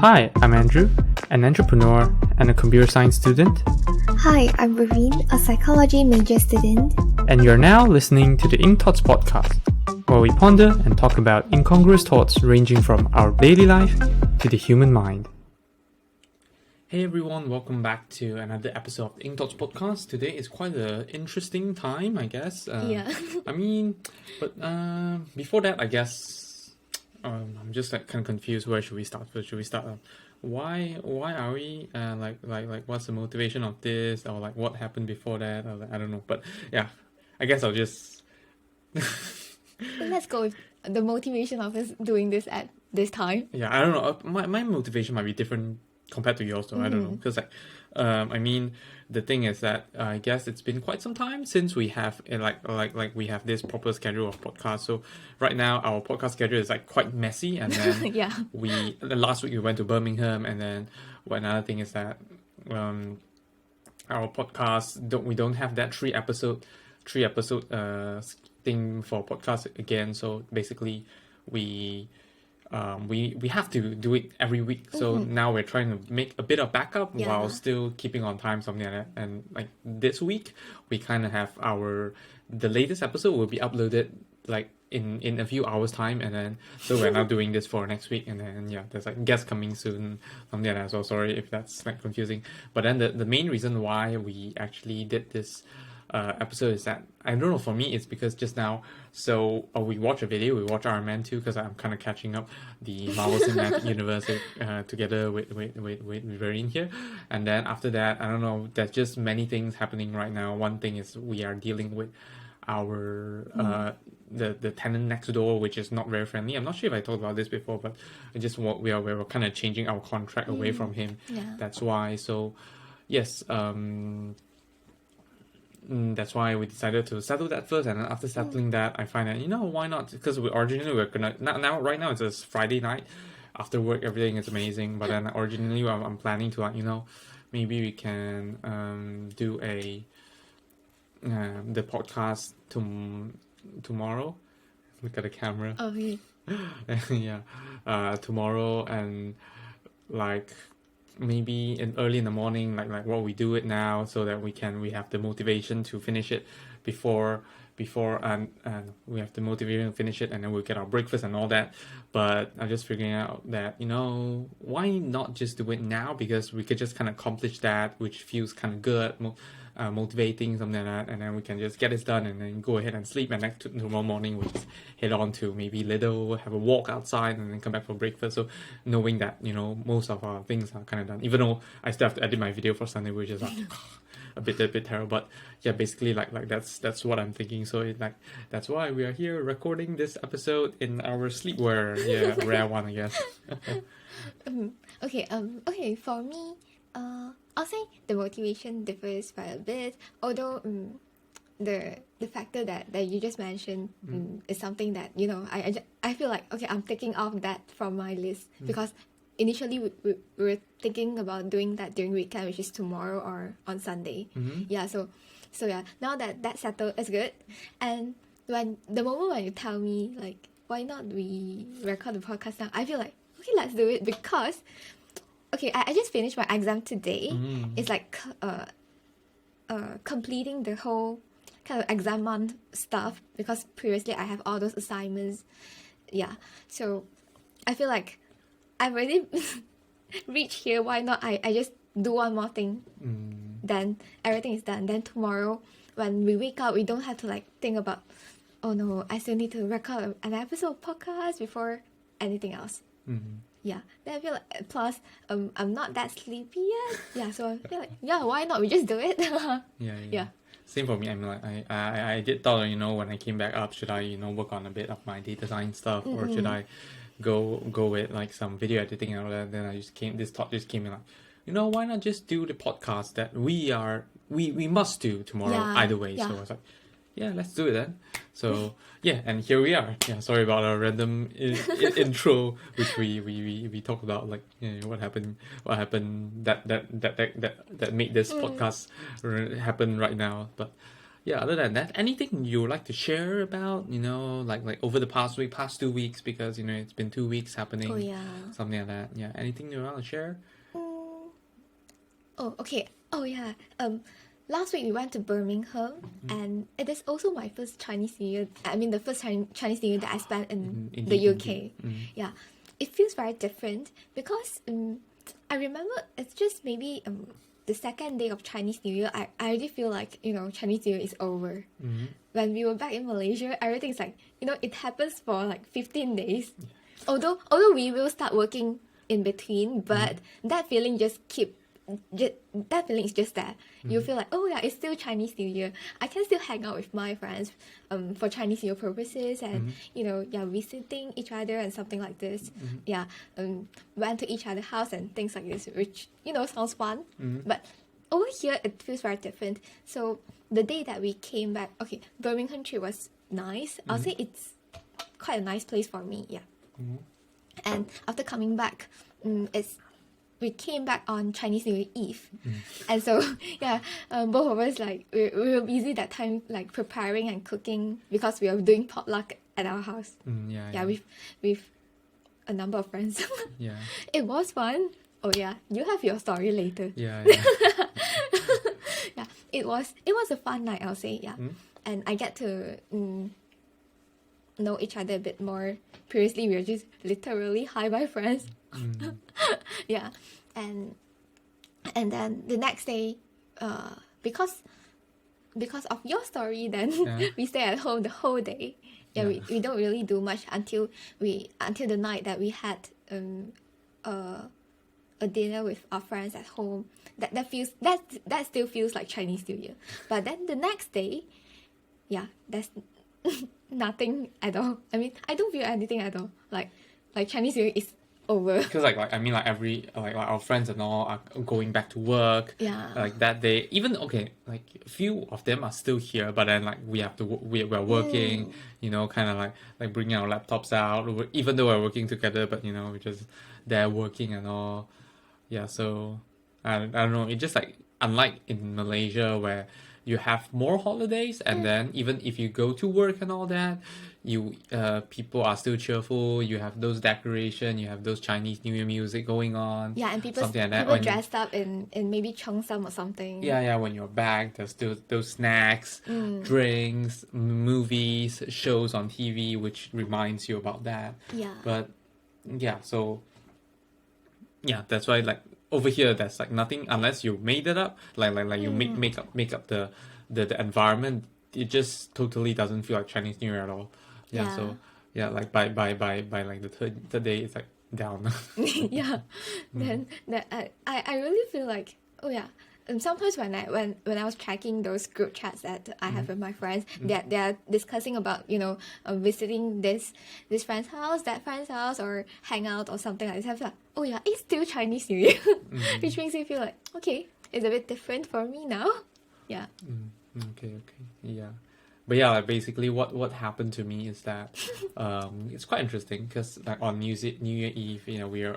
Hi, I'm Andrew, an entrepreneur and a computer science student, Hi, I'm Raveen, a psychology major student. and you're now listening to the Ink Thoughts podcast, where we ponder and talk about incongruous thoughts ranging from our daily life to the human mind. Hey everyone, welcome back to another episode of the Ink Thoughts podcast. Today is quite an interesting time, I guess. Before that, I guess I'm just like kind of confused. Where should we start first? Should we start? Why are we like what's the motivation of this, or like what happened before that? Or like, I don't know, but yeah, I guess I'll just Let's go with the motivation of us doing this at this time. yeah, I don't know. My motivation might be different compared to yours, though. I don't know, because the thing is that I guess it's been quite some time since we have we have this proper schedule of podcasts. So right now our podcast schedule is like quite messy, and then Yeah. last week we went to Birmingham, and then another thing is that our podcast don't have that three episode thing for podcast again. So basically we have to do it every week. So now we're trying to make a bit of backup while still keeping on time, something like that. And like this week, we kind of have the latest episode will be uploaded like in a few hours time, and then so we're now doing this for next week, and then there's like guests coming soon, something like that. So sorry if that's like confusing. But then the main reason why we actually did this episode is that, I don't know, for me it's because just now, we watch Iron Man 2, because I'm kind of catching up the Marvel Cinematic Universe together with Vereen here, and then after that, I don't know, there's just many things happening right now. One thing is we are dealing with our the tenant next door, which is not very friendly. I'm not sure if I talked about this before, but we were kind of changing our contract away from him. That's why. So yes, that's why we decided to settle that first, and then after settling that, I find that, why not? Because originally we're gonna right now it's a Friday night after work, everything is amazing, but then originally I'm planning to maybe we can do the podcast tomorrow. Look at the camera. Oh, yeah. Yeah, tomorrow, and like maybe early in the morning, like what we do it now, so that we have the motivation to finish it before and we have the motivation to finish it, and then we'll get our breakfast and all that. But I'm just figuring out that why not just do it now, because we could just kind of accomplish that, which feels kind of good, motivating, something like that, and then we can just get this done and then go ahead and sleep, and next tomorrow morning we'll just head on to maybe Lidl, have a walk outside, and then come back for breakfast. So knowing that most of our things are kind of done, even though I still have to edit my video for Sunday, which is like a bit terrible, but yeah, basically like that's what I'm thinking. So that's why we are here recording this episode in our sleepwear, rare one, I guess. Okay, for me, I'll say the motivation differs by a bit, although the factor that you just mentioned is something that I feel like, okay, I'm taking off that from my list, because initially we were thinking about doing that during weekend, which is tomorrow or on Sunday. So now that that's settled, it's good. And the moment when you tell me like, why not we record the podcast now, I feel like, okay, let's do it, because okay, I just finished my exam today. It's like completing the whole kind of exam month stuff, because previously I have all those assignments. Yeah, so I feel like I've already reached here. Why not I just do one more thing? Then everything is done. Then tomorrow when we wake up, we don't have to like think about, oh no, I still need to record an episode of podcast before anything else. Yeah, then I feel like, plus I'm not that sleepy yet. Yeah, so I feel like, why not we just do it? Yeah. Same for me. I mean, like I did thought, when I came back up, should I work on a bit of my data science stuff, or should I go with like some video editing and all that? Then this thought just came in, like, why not just do the podcast that we must do tomorrow either way. So I was like, yeah, let's do it then. So yeah, and here we are. Yeah, sorry about our random intro, which we talked about, like, what happened that made this podcast happen right now. But other than that, anything you would like to share about, like over the past 2 weeks, because it's been 2 weeks Oh happening, yeah. something like that. Yeah, anything you want to share? Mm, oh okay. Oh yeah. Last week we went to Birmingham, and it is also my first Chinese New Year. I mean, the first Chinese New Year that I spent in the Indeed, UK. indeed. Yeah, it feels very different because I remember it's just maybe the second day of Chinese New Year. I already feel like Chinese New Year is over. When we were back in Malaysia, everything's like it happens for like 15 days. Although we will start working in between, but that feeling that feeling is just there. You feel like, oh yeah, it's still Chinese New Year. I can still hang out with my friends for Chinese New Year purposes, and visiting each other and something like this. Yeah, went to each other's house and things like this, which sounds fun. But over here it feels very different. So the day that we came back, okay, Birmingham trip was nice. I'll say it's quite a nice place for me. Yeah. And after coming back, we came back on Chinese New Year Eve, and so both of us like we were busy that time, like preparing and cooking because we were doing potluck at our house. With a number of friends. Yeah. It was fun. Oh yeah, you have your story later. Yeah. Yeah, it was a fun night, I'll say. Yeah, and I get to know each other a bit more. Previously, we were just literally hi-bye friends. Yeah, and then the next day, because of your story, then we stay at home the whole day. Yeah, we don't really do much until the night that we had a dinner with our friends at home. That still feels like Chinese New Year. But then the next day, that's nothing at all. I mean, I don't feel anything at all. Like Chinese New Year is over. Because like every our friends and all are going back to work. Yeah. Like that day, even like a few of them are still here, but then like we're working. Kind of like bringing our laptops out, even though we're working together, but we're just there working and all. Yeah, so I don't know. It's just like unlike in Malaysia where you have more holidays, and then even if you go to work and all that, people are still cheerful. You have those decoration, you have those Chinese New Year music going on. Yeah, and people something like that. people dressed up in maybe cheongsam or something. Yeah. When you're back, there's still those snacks, drinks, movies, shows on TV, which reminds you about that. Yeah. But so. Yeah, that's why like over here there's like nothing unless you made it up. Like you make up the environment. It just totally doesn't feel like Chinese New Year at all. Yeah. So like by like the third day it's like down. Yeah. Then I really feel like and sometimes when I was checking those group chats that I have with my friends, they're discussing about visiting this friend's house, that friend's house, or hang out or something like this. I feel like, oh yeah, it's still Chinese New Year, which makes me feel like, okay, it's a bit different for me now. Yeah. Okay, yeah. But yeah, like basically what happened to me is that it's quite interesting because like on New Year Eve,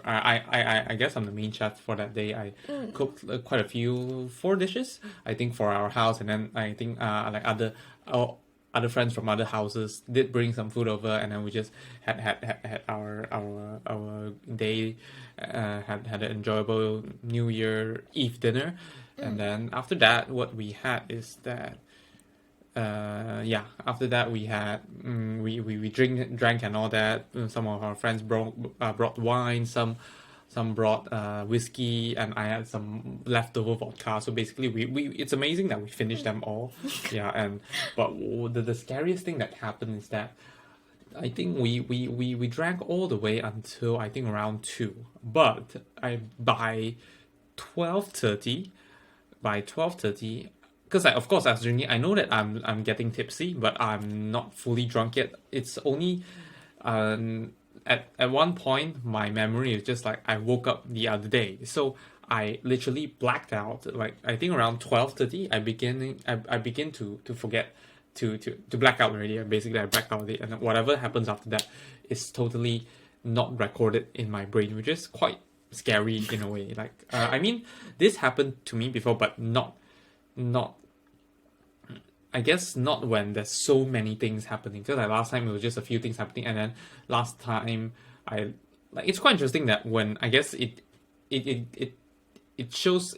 I guess I'm the main chef for that day. I cooked quite a few 4 dishes, I think, for our house, and then I think like other friends from other houses did bring some food over, and then we just had our day, had an enjoyable New Year Eve dinner, and then after that, what we had is that. After that we had we drank and all that. Some of our friends brought wine, some brought whiskey, and I had some leftover vodka. So basically we it's amazing that we finished them all. But the scariest thing that happened is that I think we drank all the way until I think around 2, but by 12:30 because of course as drinking, I know that I'm getting tipsy, but I'm not fully drunk yet. It's only at one point my memory is just like I woke up the other day, so I literally blacked out. Like I think around 12:30, I begin to forget to black out already. Basically, I blacked out, and whatever happens after that is totally not recorded in my brain, which is quite scary in a way. Like I mean, this happened to me before, but not I guess not when there's so many things happening. Because like last time it was just a few things happening, and then last time I like it's quite interesting that when I guess it tells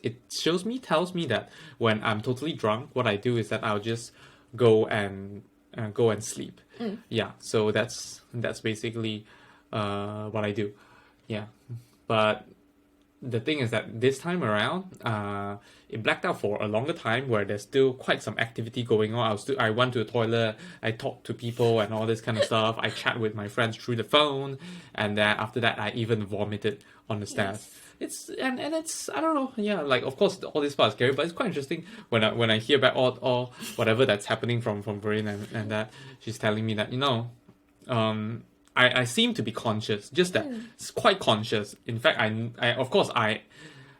me that when I'm totally drunk, what I do is that I'll just go and sleep. Yeah, so that's basically what I do. Yeah, but the thing is that this time around, it blacked out for a longer time where there's still quite some activity going on. I went to the toilet, I talked to people and all this kind of stuff. I chat with my friends through the phone, and then after that, I even vomited on the stairs. Yes. It's I don't know, yeah, like of course all this part is scary, but it's quite interesting when I hear back all whatever that's happening from Brain and that she's telling me that I seem to be conscious, just that it's quite conscious. In fact, I of course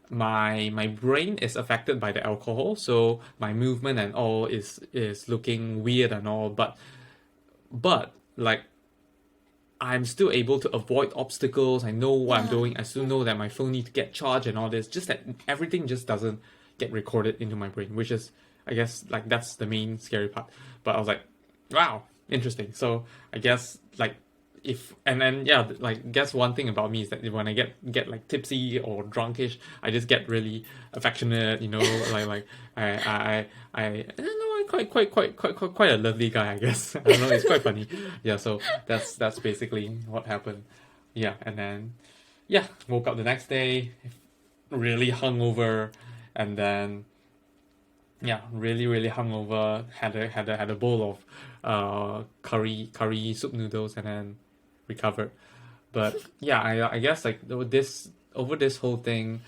my brain is affected by the alcohol, so my movement and all is looking weird and all, but like I'm still able to avoid obstacles. I know what I'm doing. I still know that my phone needs to get charged and all this. Just that everything just doesn't get recorded into my brain, which is, I guess, like that's the main scary part. But I was like, wow, interesting. So I guess like guess one thing about me is that when I get like tipsy or drunkish, I just get really affectionate, like I don't know, I'm quite a lovely guy, I guess. I don't know, it's quite funny. Yeah, so that's basically what happened. Yeah, and then woke up the next day, really hungover, and then really hungover. Had a bowl of curry soup noodles, and then recovered. But yeah, I guess like over this whole thing,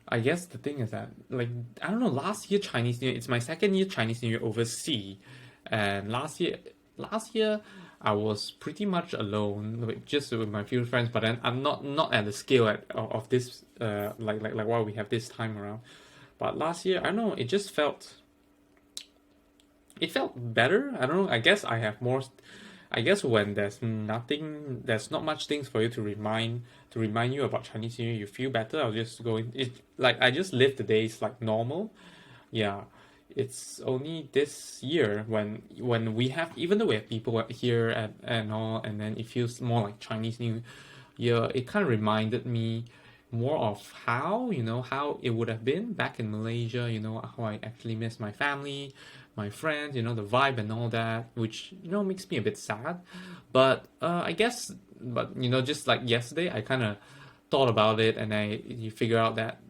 I guess the thing is that like I don't know, last year Chinese New Year, it's my second year Chinese New Year overseas, and last year I was pretty much alone, just with my few friends. But then I'm not at the scale of this like what we have this time around. But last year, I don't know, it felt better. I don't know. I guess I have more. I guess when there's not much things for you to remind you about Chinese New Year, you feel better. I'll just go in. I just live the days like normal. Yeah, it's only this year when we have, even though we have people here and all, and then it feels more like Chinese New Year. It kind of reminded me more of how it would have been back in Malaysia. How I actually miss my family, my friends, the vibe and all that, which makes me a bit sad. But I guess, just like yesterday, I kind of thought about it, and you figure out that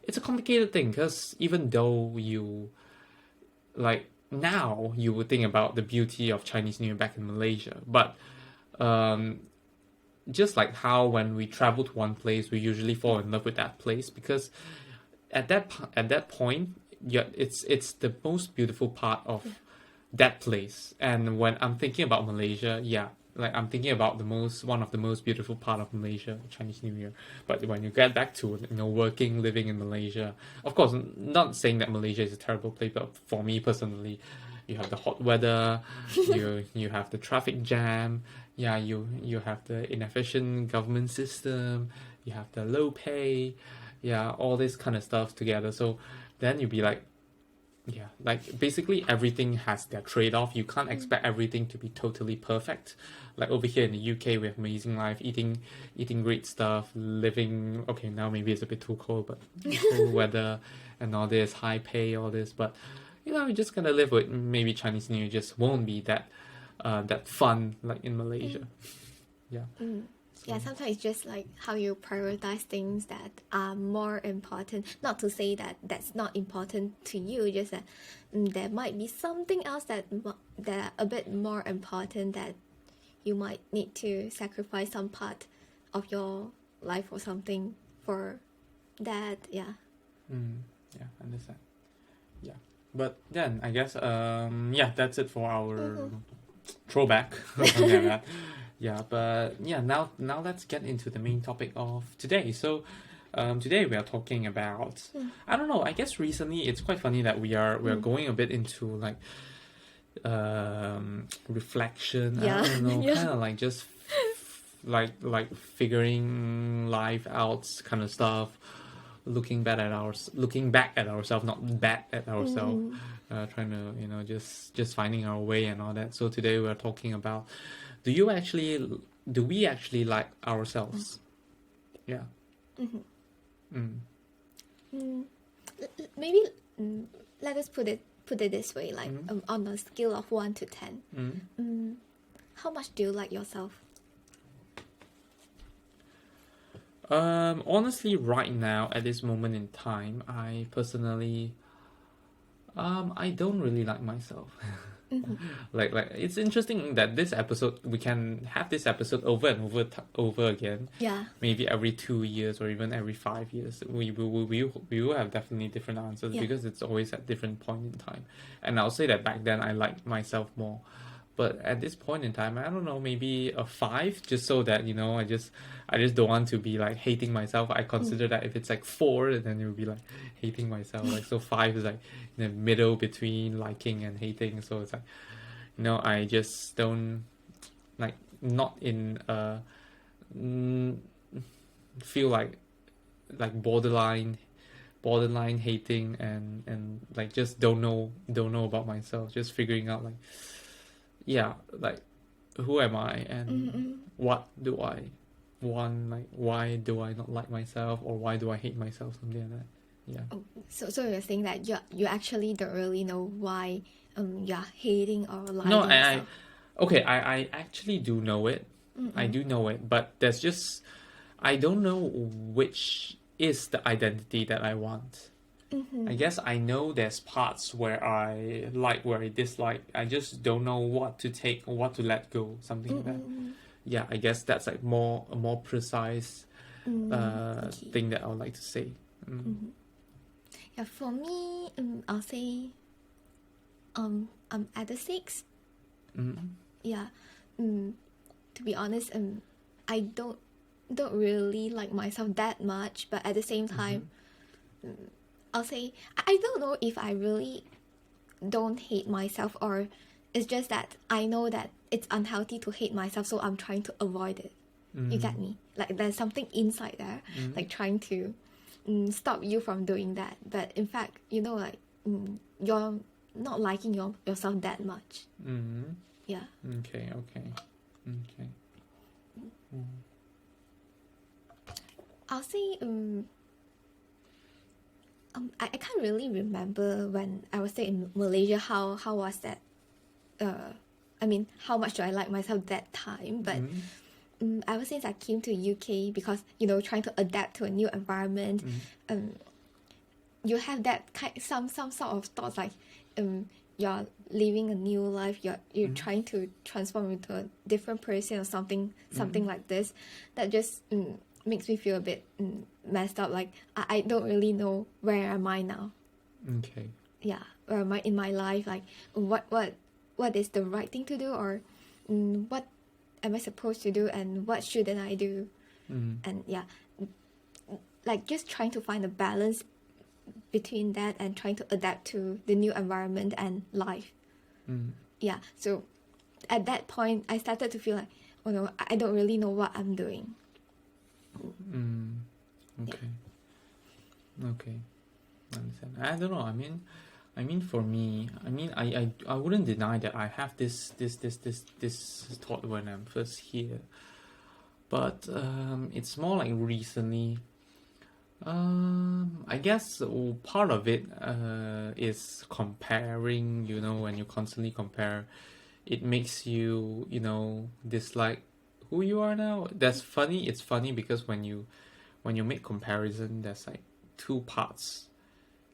it's a complicated thing, because even though you like now you would think about the beauty of Chinese New Year back in Malaysia, but just like how when we travel to one place, we usually fall in love with that place, because at that point, it's the most beautiful part of that place. And when I'm thinking about Malaysia, like I'm thinking about one of the most beautiful part of Malaysia, Chinese New Year. But when you get back to working, living in Malaysia, of course, not saying that Malaysia is a terrible place, but for me personally, you have the hot weather, you have the traffic jam, you have the inefficient government system, you have the low pay, all this kind of stuff together. So then you'd be like, like basically everything has their trade-off. You can't expect everything to be totally perfect. Like over here in the UK, we have amazing life, eating great stuff, living, okay, now maybe it's a bit too cold, but cool weather and all this, high pay, all this. But you're just gonna live with maybe Chinese New Year just won't be that fun like in Malaysia. Yeah, sometimes it's just like how you prioritize things that are more important. Not to say that that's not important to you, just that there might be something else that are a bit more important, that you might need to sacrifice some part of your life or something for that. Yeah, understand. But then I guess that's it for our throwback. Something like that. Now let's get into the main topic of today. So today we are talking about I don't know, I guess recently it's quite funny that we are going a bit into like reflection. I don't know, kind of like just like figuring life out kind of stuff. looking back at ourselves, not bad at ourselves, trying to, you know, just finding our way and all that. So today we're talking about, do we actually like ourselves? Yeah. Maybe let us put it this way, like on a scale of 1 to 10, how much do you like yourself? Honestly, right now at this moment in time, I personally, I don't really like myself. Like it's interesting that this episode, we can have this episode over and over again. Yeah. Maybe every 2 years or even every 5 years, we will have definitely different answers, because it's always at different point in time. And I'll say that back then I liked myself more, but at this point in time, I don't know, maybe a 5, just so that, you know, I just don't want to be like hating myself. I consider that if it's like 4, then it would be like hating myself. Like, so 5 is like in the middle between liking and hating. So it's like, you know, I just don't like, not in feel like borderline hating, and like just don't know about myself, just figuring out like, yeah, like, who am I, and what do I want, like, why do I not like myself, or why do I hate myself, something like that. Yeah. Oh, so you're saying that you actually don't really know why you're hating or liking No, yourself. I actually do know it. I do know it, but there's just, I don't know which is the identity that I want. I guess I know there's parts where I like, where I dislike. I just don't know what to take or what to let go, something like that. Yeah, I guess that's like a more precise thing that I would like to say. Yeah, for me, I'll say I'm at the 6. Yeah. To be honest, I don't really like myself that much, but at the same time, I'll say I don't know if I really don't hate myself, or it's just that I know that it's unhealthy to hate myself, so I'm trying to avoid it. You get me? Like, there's something inside there, like trying to stop you from doing that. But in fact, you know, like, you're not liking yourself that much. Yeah. Okay. I'll say I can't really remember when I was staying in Malaysia how was that. I mean, how much do I like myself that time? But ever since I came to UK, because, you know, trying to adapt to a new environment, you have that some sort of thoughts, like you're living a new life, you're trying to transform into a different person or something like this, that just makes me feel a bit messed up. Like, I don't really know where am I now. Okay. Yeah, where am I in my life? Like, what is the right thing to do, or what am I supposed to do, and what shouldn't I do? And yeah, like, just trying to find a balance between that and trying to adapt to the new environment and life. Yeah, so at that point I started to feel like, oh no, I don't really know what I'm doing. Okay. Okay. I understand. I don't know. I mean, for me, I wouldn't deny that I have this thought when I'm first here, but it's more like recently. I guess part of it is comparing. You know, when you constantly compare, it makes you, you know, dislike who you are now. That's funny. It's funny because when you make comparison, there's like two parts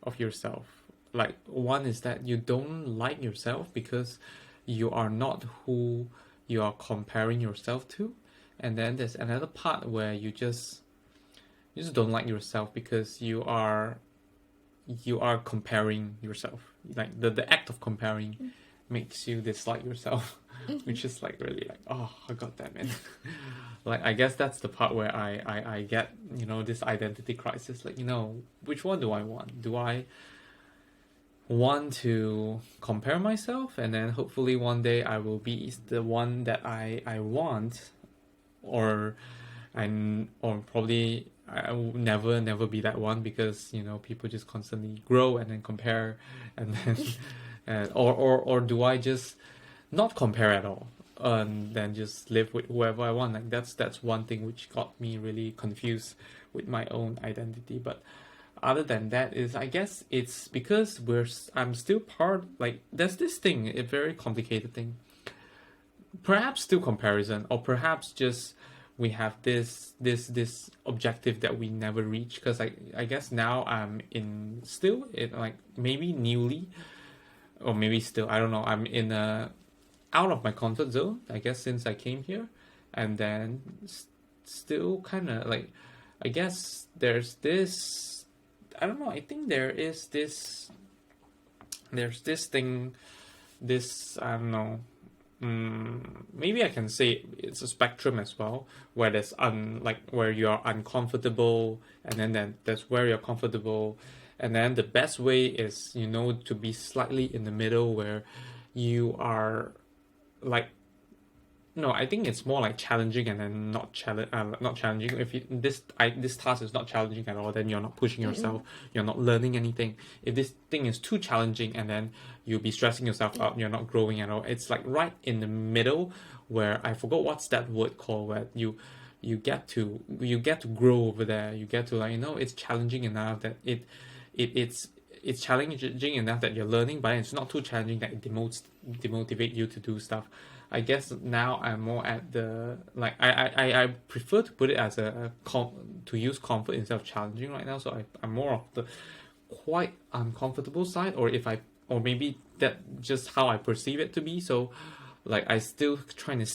of yourself. Like, one is that you don't like yourself because you are not who you are comparing yourself to, and then there's another part where you just don't like yourself because you are comparing yourself. Like, the act of comparing makes you dislike yourself, which is like really like, oh, I got that, man. Like, I guess that's the part where I get, you know, this identity crisis. Like, you know, which one do I want? Do I want to compare myself, and then hopefully one day I will be the one that I want, or probably I will never be that one, because people just constantly grow and then compare, and then or do I just not compare at all and then just live with whoever I want? Like that's one thing which got me really confused with my own identity. But other than that, is I guess it's because I'm still part, like there's this thing, a very complicated thing, perhaps still comparison, or perhaps just we have this objective that we never reach. Because I guess now I'm still in, like, maybe newly, or maybe still, I don't know, I'm in a out of my comfort zone, I guess, since I came here. And then still kind of like, I guess there's this, I don't know, I think there's this thing, I don't know, maybe I can say it's a spectrum as well, where there's where you're uncomfortable, and then there's where you're comfortable, and then the best way is to be slightly in the middle, where you are like, no, I think it's more like challenging and then not challenging. If this task is not challenging at all, then you're not pushing yourself, you're not learning anything. If this thing is too challenging, and then you'll be stressing yourself out, you're not growing at all. It's like right in the middle, where I forgot what's that word called, where you get to grow over there. You get to, like, it's challenging enough that it's challenging enough that you're learning, but it's not too challenging that it demotivate you to do stuff. I guess now I'm more at the, like, I prefer to put it as to use comfort instead of challenging right now. So I'm more of the quite uncomfortable side, or maybe that just how I perceive it to be. So like I still trying to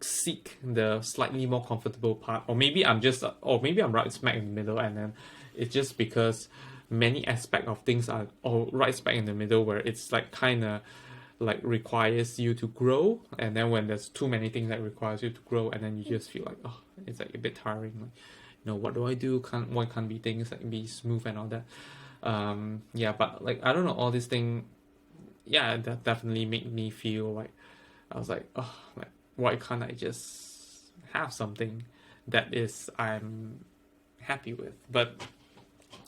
seek the slightly more comfortable part, or maybe I'm right smack in the middle, and then it's just because many aspects of things are all right smack in the middle, where it's like kind of like requires you to grow, and then when there's too many things that requires you to grow, and then you just feel like, oh, it's like a bit tiring, like, what do I do? Why can't be things like be smooth and all that? Yeah, but like, I don't know, all this thing, yeah, that definitely made me feel like, I was like, oh, like, why can't I just have something that is I'm happy with? But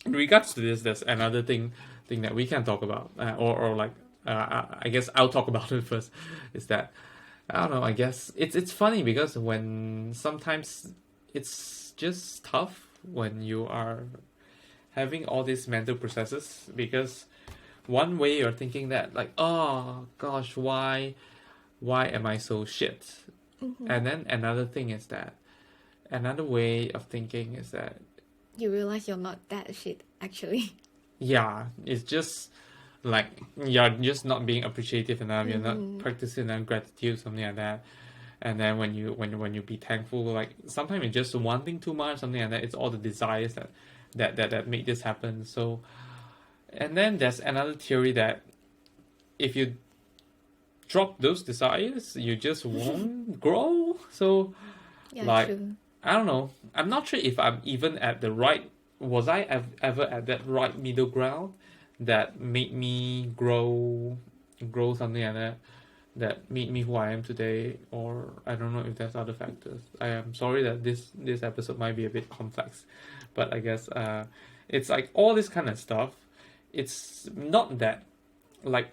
in regards to this, there's another thing that we can talk about, or like, I guess I'll talk about it first. Is that, I don't know, I guess it's funny, because when sometimes it's just tough when you are having all these mental processes, because one way you're thinking that, like, oh gosh, why am I so shit? And then another way of thinking is that you realize you're not that shit, actually. Yeah, it's just like you're just not being appreciative enough. You're not practicing enough gratitude, something like that. And then when you be thankful, like sometimes it's just wanting too much, something like that. It's all the desires that make this happen. So, and then there's another theory that if you drop those desires, you just won't grow. So, Yeah, like, true. I don't know. I'm not sure if I'm even at the right. Was I ever at that right middle ground that made me grow something like that made me who I am today? Or I don't know if there's other factors. I am sorry that this episode might be a bit complex, but I guess it's like all this kind of stuff. It's not that, like,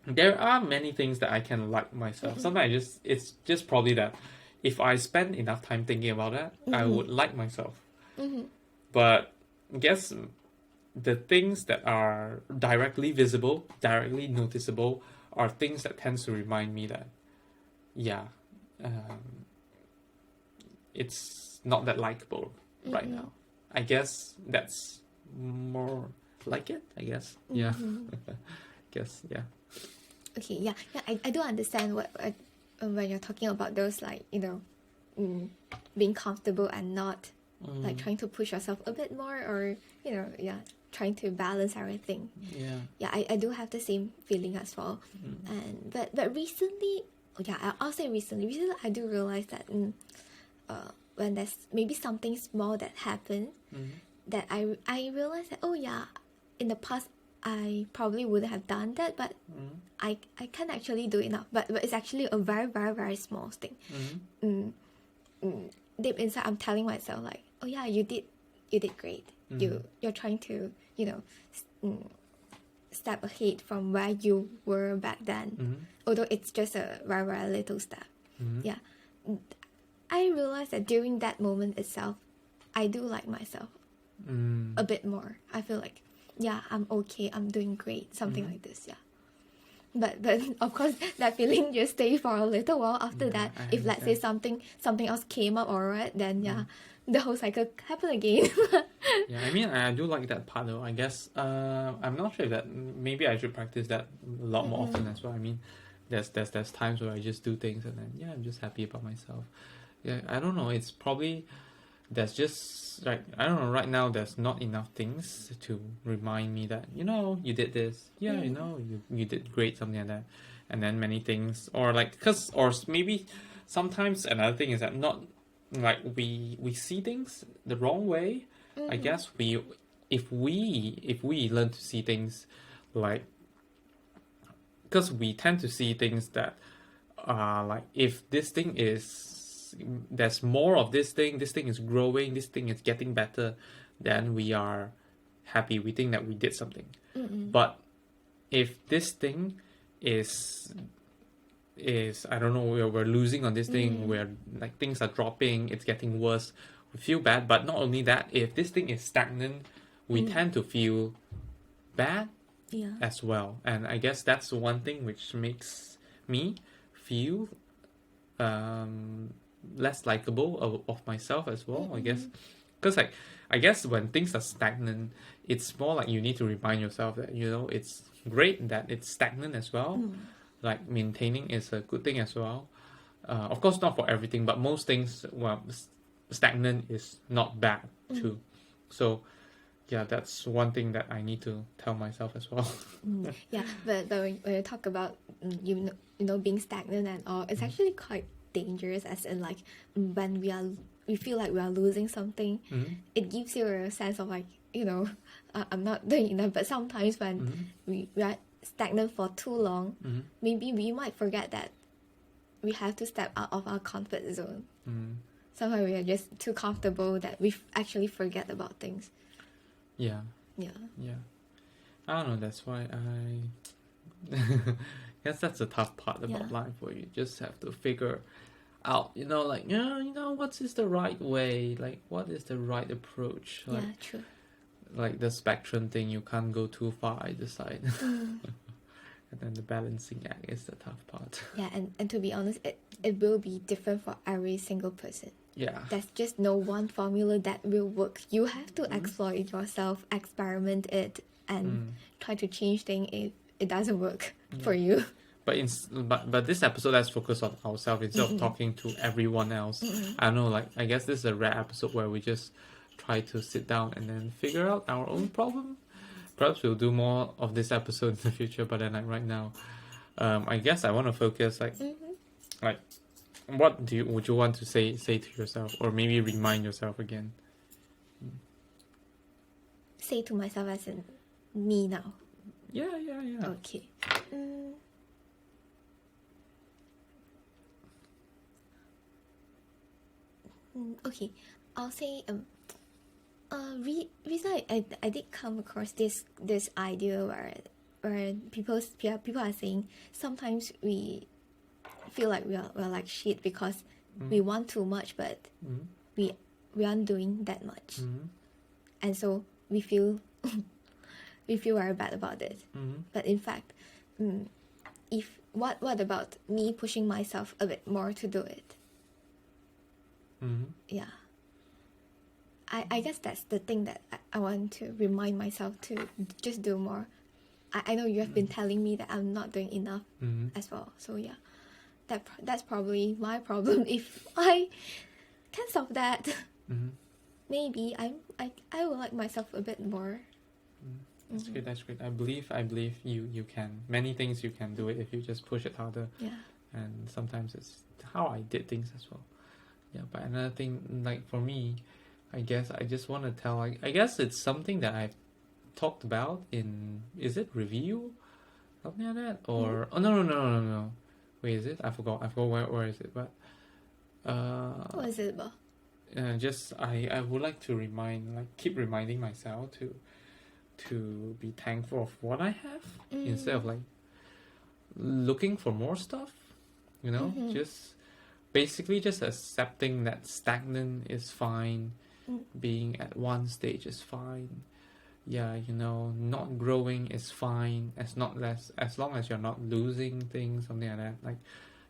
there are many things that I can like myself. Sometimes it's just probably that if I spend enough time thinking about that, I would like myself. But I guess the things that are directly visible, directly noticeable, are things that tends to remind me that, it's not that likable right now. I guess that's more like it, I guess. Yeah. Guess, yeah. Okay, yeah, I do understand what when you're talking about those, like, being comfortable and not like trying to push yourself a bit more, or trying to balance everything. Yeah, I do have the same feeling as well. And but recently, I'll say recently I do realize that when there's maybe something small that happened, that I realized that, oh yeah, in the past I probably wouldn't have done that, but I can't actually do it now. But it's actually a very, very, very small thing. Deep inside, I'm telling myself, like, oh yeah, you did great. You're trying to, step ahead from where you were back then, although it's just a very, very little step. Yeah, I realized that during that moment itself, I do like myself a bit more. I feel like, yeah, I'm okay, I'm doing great, something like this. Yeah, but of course that feeling just stay for a little while. After that, if let's say something else came up, alright, then the whole cycle happen again. Yeah, I mean, I do like that part though. I guess I'm not sure that maybe I should practice that a lot more often as well. I mean, there's times where I just do things and then I'm just happy about myself. Yeah, I don't know. It's probably there's just like I don't know. Right now, there's not enough things to remind me that you did this. Yeah, you did great, something like that. And then many things, or maybe sometimes another thing is that not like we see things the wrong way. I guess if we learn to see things like, because we tend to see things that like if this thing is, there's more of this thing is growing, this thing is getting better, then we are happy, we think that we did something. But if this thing is I don't know, we're losing on this thing, where like things are dropping, it's getting worse, we feel bad. But not only that, if this thing is stagnant, we tend to feel bad as well. And I guess that's one thing which makes me feel less likable of myself as well. I guess because like I guess when things are stagnant, it's more like you need to remind yourself that it's great that it's stagnant as well. Like maintaining is a good thing as well. Of course, not for everything, but most things, well, stagnant is not bad too. So yeah, that's one thing that I need to tell myself as well. Yeah, but when you talk about being stagnant and all, it's actually quite dangerous, as in like when we feel like we are losing something, it gives you a sense of like, I'm not doing enough. But sometimes when we are stagnant for too long, maybe we might forget that we have to step out of our comfort zone. Sometimes we are just too comfortable that we actually forget about things. Yeah. I don't know, that's why I guess that's the tough part about life, where you just have to figure out, what is the right way, like what is the right approach. Like, yeah, true. Like the spectrum thing, you can't go too far either side. And then the balancing act is the tough part. Yeah, and to be honest, it will be different for every single person. Yeah. There's just no one formula that will work. You have to explore it yourself, experiment it, and try to change things if it doesn't work for you. But this episode, let's focus on ourselves instead of talking to everyone else. I don't know, like I guess this is a rare episode where we just try to sit down and then figure out our own problem. Perhaps we'll do more of this episode in the future, but then like right now, I guess I want to focus like what would you want to say to yourself, or maybe remind yourself again? Say to myself as in me now. Yeah. Okay. Okay, I'll say recently I did come across this idea where people are saying sometimes we feel like we're like shit because we want too much, but we aren't doing that much, and so we feel very bad about it. But in fact, if what about me pushing myself a bit more to do it? Yeah, I guess that's the thing that I want to remind myself to just do more. I know you have been telling me that I'm not doing enough as well. So yeah, that's probably my problem. If I can solve that, maybe I will like myself a bit more. That's great. I believe you can. Many things you can do it if you just push it harder. Yeah. And sometimes it's how I did things as well. Yeah, but another thing, like for me, I guess I just want to tell, I guess it's something that I've talked about in, is it review? Something like that? Or, oh, no. Wait, is it? I forgot where is it, but... what is it about? I would like to keep reminding myself to be thankful of what I have instead of like looking for more stuff, you know. Just basically just accepting that stagnant is fine, being at one stage is fine. Yeah, you know, not growing is fine as long as you're not losing things, something like that. Like,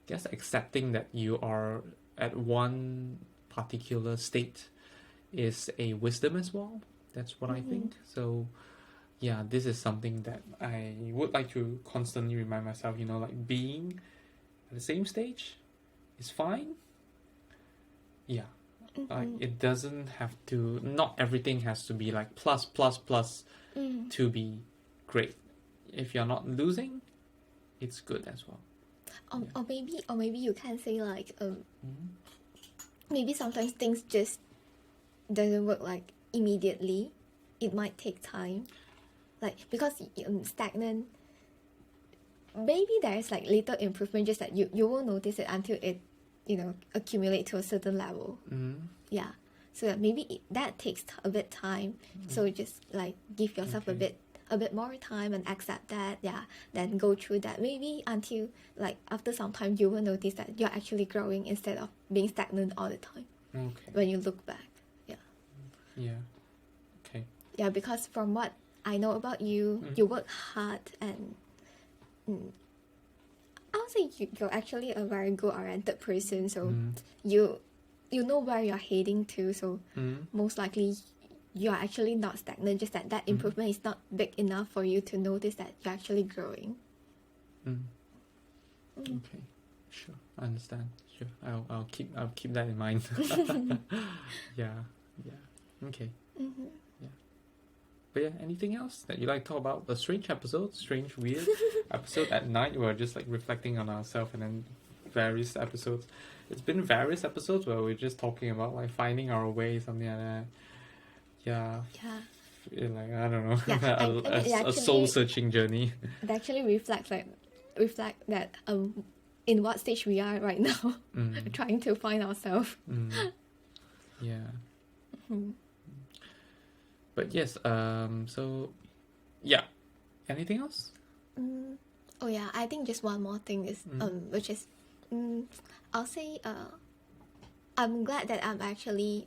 just accepting that you are at one particular state is a wisdom as well. That's what I think. So yeah, this is something that I would like to constantly remind myself, you know, like being at the same stage is fine. Yeah. Like it doesn't have to, not everything has to be like plus to be great. If you're not losing, it's good as well. Or maybe you can say like maybe sometimes things just doesn't work like immediately. It might take time, like because stagnant, maybe there's like little improvement, just that you won't notice it until it, you know, accumulate to a certain level. Yeah, so that maybe that takes a bit time. So just like give yourself a bit more time and accept that. Yeah, then go through that maybe until like after some time you will notice that you're actually growing instead of being stagnant all the time. When you look back. Yeah, because from what I know about you, you work hard, and I would say you're actually a very goal-oriented person. So you know where you're heading to. So most likely you're actually not stagnant. Just that improvement is not big enough for you to notice that you're actually growing. Okay, sure, I understand. Sure, I'll keep that in mind. Yeah. Okay. Yeah. But yeah, anything else that you like to talk about? The strange weird episode at night where we're just like reflecting on ourselves, and then various episodes. It's been various episodes where we're just talking about like finding our way, something like that. Yeah. Like I don't know, a soul searching journey. It actually reflect that in what stage we are right now, trying to find ourselves. Yeah. But yes, so yeah. Anything else? Oh yeah, I think just one more thing is which is I'll say I'm glad that I'm actually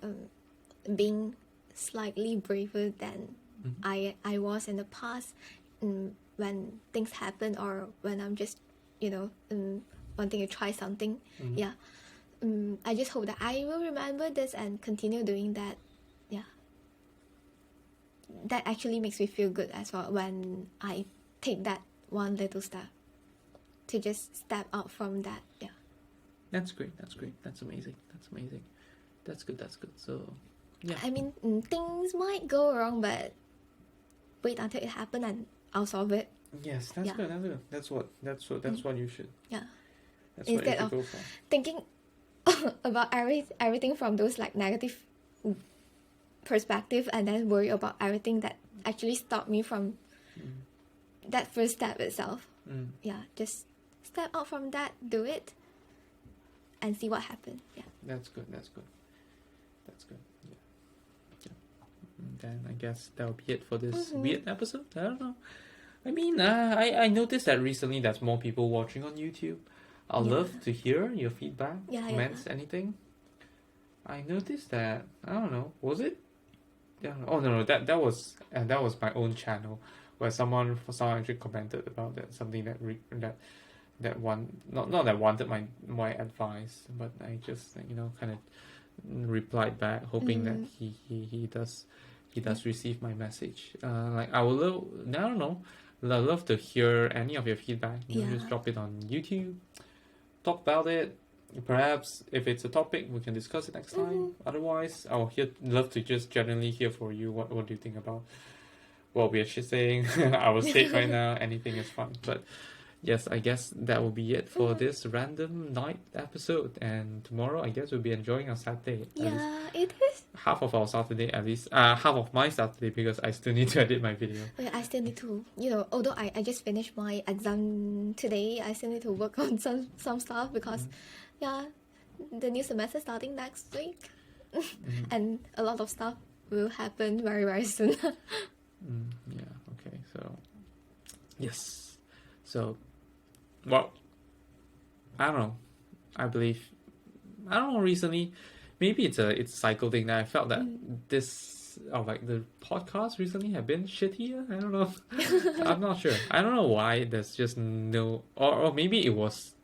being slightly braver than I was in the past, when things happen or when I'm just, you know, wanting to try something. Yeah. I just hope that I will remember this and continue doing that. Yeah. That actually makes me feel good as well when I take that one little step to just step out from that. Yeah. That's great. That's amazing. That's good. So yeah. I mean, things might go wrong, but wait until it happens and I'll solve it. Yes, that's good. That's what you should. Yeah. That's Instead what you should of go for. thinking about everything from those like negative perspective, and then worry about everything that actually stopped me from that first step itself. Yeah, just step out from that, do it, and see what happens. Yeah. That's good. Yeah. Then I guess that'll be it for this weird episode. I don't know. I mean, I noticed that recently there's more people watching on YouTube. I'd love to hear your feedback, comments, anything. I noticed that, I don't know, was it? Yeah. Oh no, that was my own channel where someone actually commented about that, something that wanted my advice, but I just, you know, kind of replied back hoping that he does receive my message. Like I don't know, I'd love to hear any of your feedback. You know, just drop it on YouTube, talk about it. Perhaps if it's a topic, we can discuss it next time. Otherwise, I'll love to just generally hear for you. What do you think about what we're saying? Our state right now. Anything is fine. But yes, I guess that will be it for this random night episode. And tomorrow, I guess we'll be enjoying our Saturday. Yeah, it is. Half of our Saturday, at least. Half of my Saturday, because I still need to edit my video. Yeah, I still need to, you know, although I just finished my exam today, I still need to work on some stuff because, yeah, the new semester starting next week. And a lot of stuff will happen very, very soon. Yeah, okay, so yes. So, well, I don't know. I don't know, recently, maybe it's a cycle thing that I felt that the podcast recently have been shittier. I don't know. I'm not sure. I don't know why. There's just no, or maybe it was.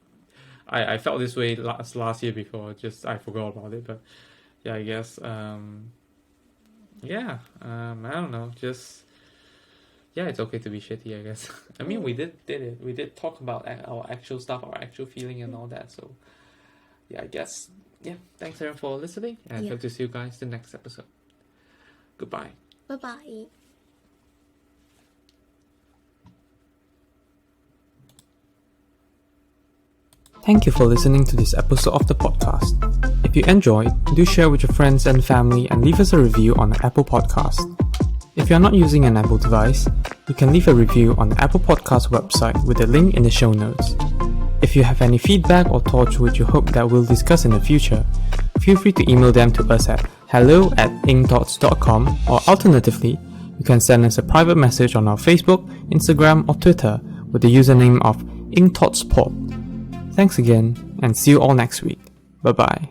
I felt this way last year before. Just I forgot about it. But yeah, I guess. I don't know. Just yeah, it's okay to be shitty, I guess. I mean, we did it. We did talk about our actual stuff, our actual feeling, and all that. So yeah, I guess. Yeah, thanks everyone for listening, and hope to see you guys in the next episode. Goodbye. Bye-bye. Thank you for listening to this episode of the podcast. If you enjoyed, do share with your friends and family and leave us a review on the Apple Podcast. If you are not using an Apple device, you can leave a review on the Apple Podcast website with a link in the show notes. If you have any feedback or thoughts which you hope that we'll discuss in the future, feel free to email them to us at hello@incthoughts.com, or alternatively, you can send us a private message on our Facebook, Instagram or Twitter with the username of incthoughtspod. Thanks again, and see you all next week. Bye bye.